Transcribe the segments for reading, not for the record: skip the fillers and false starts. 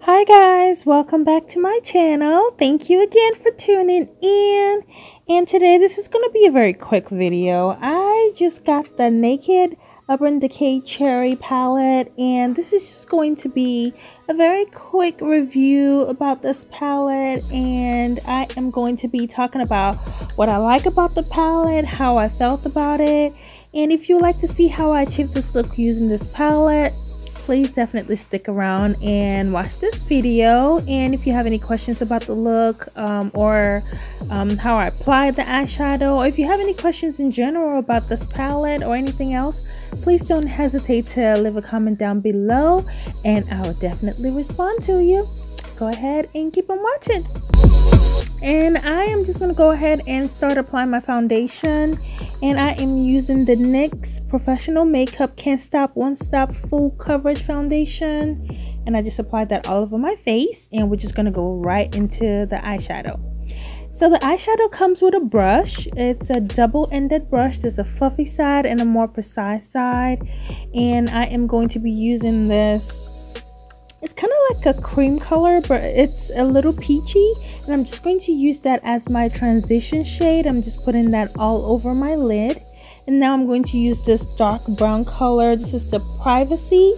Hi guys, welcome back to my channel. Thank you again for tuning in. And today this is going to be a very quick video. I just got the Naked Urban Decay Cherry palette, and this is just going to be a very quick review about this palette, and I am going to be talking about what I like about the palette, how I felt about it, and if you'd like to see how I achieved this look using this palette, please definitely stick around and watch this video. And if you have any questions about the look or how I applied the eyeshadow, or if you have any questions in general about this palette or anything else, please don't hesitate to leave a comment down below and I will definitely respond to you. Go ahead and keep on watching. And I am just going to go ahead and start applying my foundation, and I am using the NYX Professional Makeup Can't Stop Won't Stop Full Coverage Foundation, and I just applied that all over my face, and we're just going to go right into the eyeshadow. So the eyeshadow comes with a brush. It's a double-ended brush. There's a fluffy side and a more precise side, and I am going to be using this. It's kind of like a cream color, but it's a little peachy, and I'm just going to use that as my transition shade. I'm just putting that all over my lid, and now I'm going to use this dark brown color. This is the Privacy,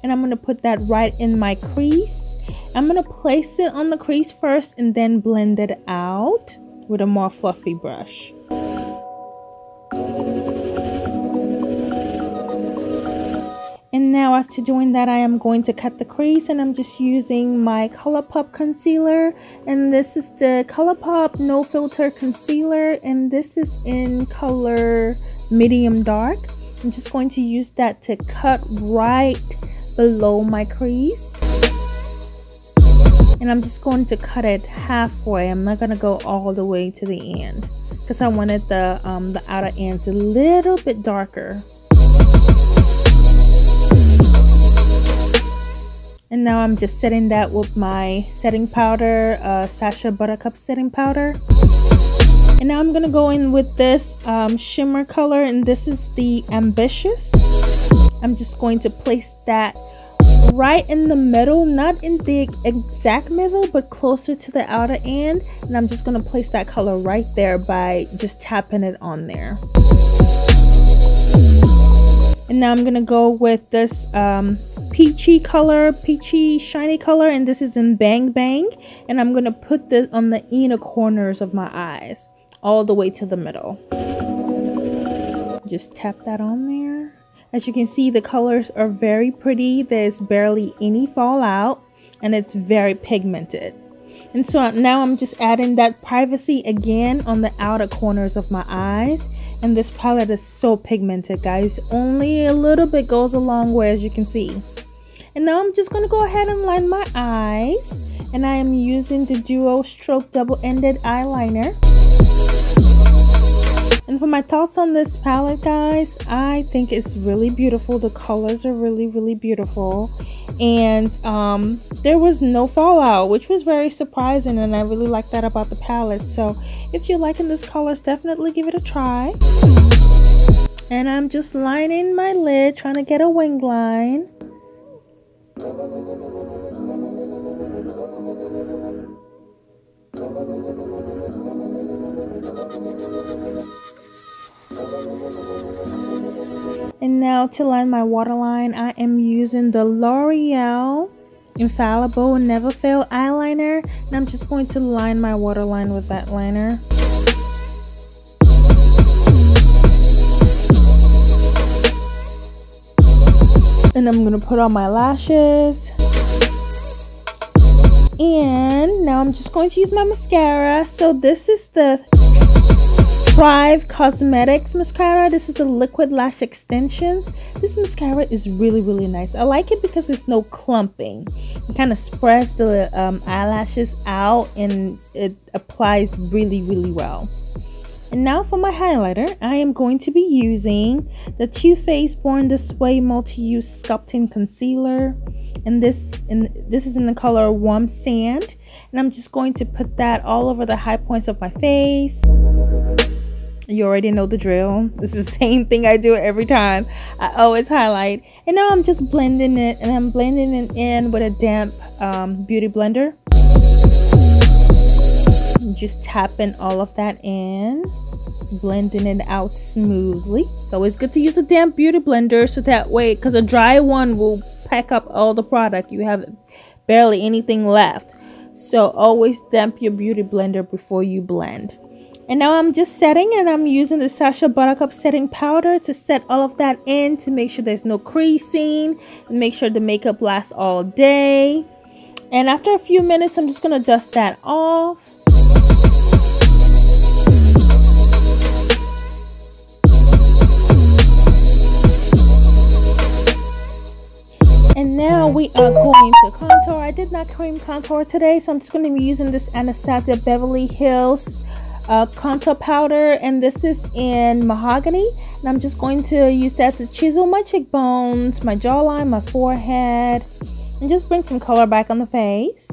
and I'm going to put that right in my crease. I'm going to place it on the crease first and then blend it out with a more fluffy brush. And now after doing that, I am going to cut the crease, and I'm just using my ColourPop concealer, and this is the ColourPop No Filter concealer, and this is in color medium dark. I'm just going to use that to cut right below my crease, and I'm just going to cut it halfway. I'm not going to go all the way to the end because I wanted the outer ends a little bit darker. And now I'm just setting that with my setting powder, Sacha Buttercup setting powder. And now I'm going to go in with this shimmer color, and this is the Ambitious. I'm just going to place that right in the middle, not in the exact middle, but closer to the outer end. And I'm just going to place that color right there by just tapping it on there. And now I'm going to go with this peachy color, peachy shiny color, and this is in Bang Bang, and I'm going to put this on the inner corners of my eyes all the way to the middle. Just tap that on there. As you can see, the colors are very pretty. There's barely any fallout, and it's very pigmented. And so now I'm just adding that Privacy again on the outer corners of my eyes. And this palette is so pigmented, guys. Only a little bit goes a long way, as you can see. And now I'm just going to go ahead and line my eyes. And I am using the Duo Stroke Double-Ended Eyeliner. And for my thoughts on this palette, guys, I think it's really beautiful. The colors are really, really beautiful. And there was no fallout, which was very surprising, and I really like that about the palette. So if you're liking this colors, definitely give it a try. And I'm just lining my lid, trying to get a wing line. And now to line my waterline, I am using the L'Oreal Infallible Never Fail Eyeliner, and I'm just going to line my waterline with that liner. And I'm going to put on my lashes. And now I'm just going to use my mascara. So this is the Thrive Cosmetics mascara. This is the liquid lash extensions. This mascara is really, really nice. I like it because there's no clumping. It kind of spreads the eyelashes out, and it applies really, really well. And now for my highlighter, I am going to be using the Too Faced Born This Way Multi-Use Sculpting Concealer. And this is in the color Warm Sand. And I'm just going to put that all over the high points of my face. You already know the drill. This is the same thing I do every time. I always highlight. And now I'm just blending it, and I'm blending it in with a damp beauty blender. Just tapping all of that in, blending it out smoothly. It's always good to use a damp beauty blender, so that way, because a dry one will pack up all the product. You have barely anything left. So always damp your beauty blender before you blend. And now I'm just setting, and I'm using the Sacha Buttercup setting powder to set all of that in, to make sure there's no creasing and make sure the makeup lasts all day. And after a few minutes, I'm just going to dust that off. And now we are going to contour. I did not cream contour today, so I'm just going to be using this Anastasia Beverly Hills contour powder, and this is in mahogany, and I'm just going to use that to chisel my cheekbones, my jawline, my forehead, and just bring some color back on the face.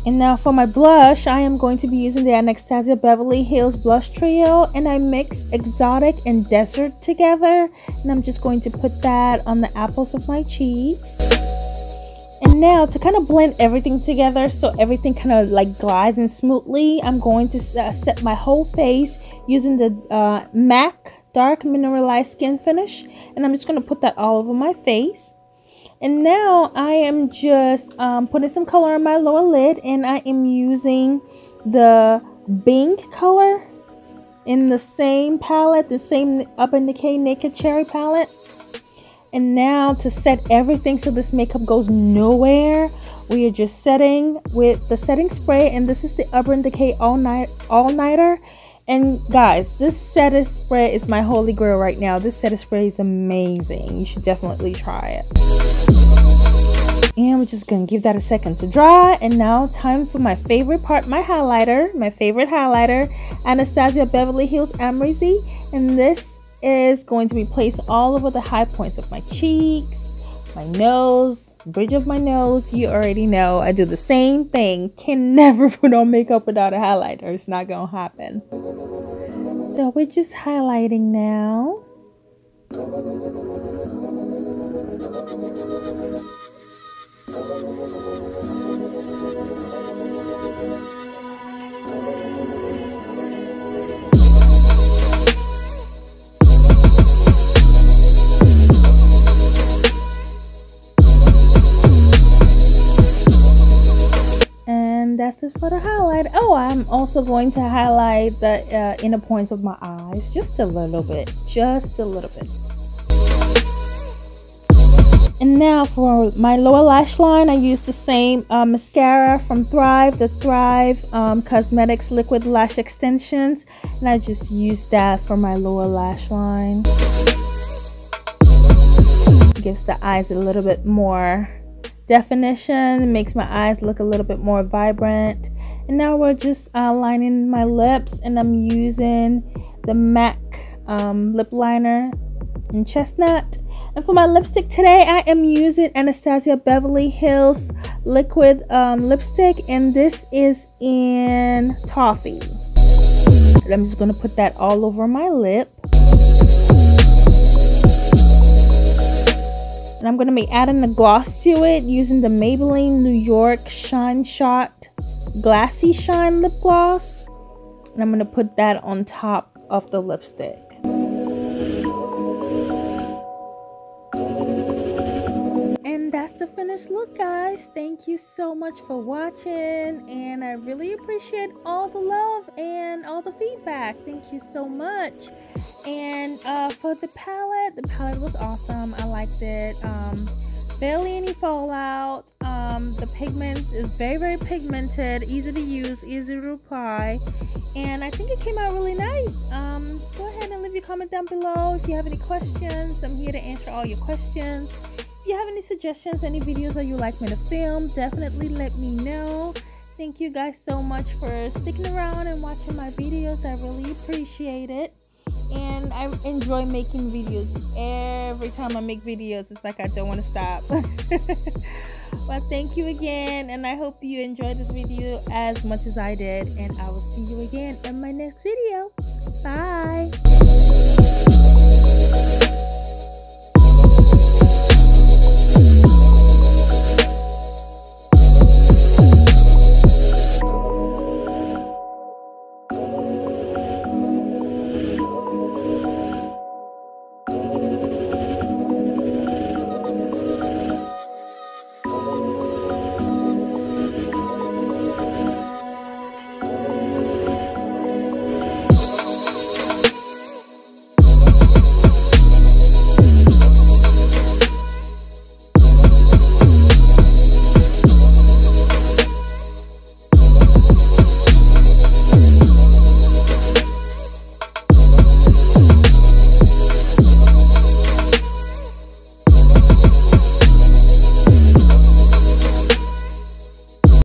And now for my blush, I am going to be using the Anastasia Beverly Hills Blush Trio, and I mix Exotic and Desert together, and I'm just going to put that on the apples of my cheeks. And now to kind of blend everything together so everything kind of like glides in smoothly, I'm going to set my whole face using the MAC Dark Mineralized Skin Finish, and I'm just going to put that all over my face. And now I am just putting some color on my lower lid, and I am using the Bing color in the same palette, the same Urban Decay Naked Cherry palette. And now to set everything so this makeup goes nowhere, we are just setting with the setting spray, and this is the Urban Decay All-Nighter. And guys, this setting spray is my holy grail right now. This setting spray is amazing. You should definitely try it. And we're just gonna give that a second to dry. And now time for my favorite part, my highlighter, my favorite highlighter, Anastasia Beverly Hills Amrezy. And this is going to be placed all over the high points of my cheeks, my nose, bridge of my nose. You already know I do the same thing. Can never put on makeup without a highlighter. It's not gonna happen. So we're just highlighting now. And that's it for the highlight. Oh, I'm also going to highlight the inner points of my eyes just a little bit, And now for my lower lash line, I use the same mascara from Thrive, the Thrive Cosmetics Liquid Lash Extensions, and I just use that for my lower lash line. Gives the eyes a little bit more definition, makes my eyes look a little bit more vibrant. And now we're just lining my lips, and I'm using the MAC lip liner in Chestnut. And for my lipstick today, I am using Anastasia Beverly Hills liquid lipstick, and this is in Toffee. And I'm just going to put that all over my lip. And I'm going to be adding the gloss to it using the Maybelline New York Shine Shot Glassy Shine Lip Gloss. And I'm going to put that on top of the lipstick. And that's the finished look, guys. Thank you so much for watching, and I really appreciate all the love and all the feedback. Thank you so much. And for the palette was awesome. I liked it. Barely any fallout. The pigment is very, very pigmented, easy to use, easy to apply, and I think it came out really nice. Go ahead and leave your comment down below if you have any questions. I'm here to answer all your questions. If you have any suggestions, any videos that you'd like me to film, definitely let me know. Thank you guys so much for sticking around and watching my videos. I really appreciate it. And I enjoy making videos. Every time I make videos, it's like I don't want to stop. Well, thank you again, and I hope you enjoyed this video as much as I did, and I will see you again in my next video. Bye.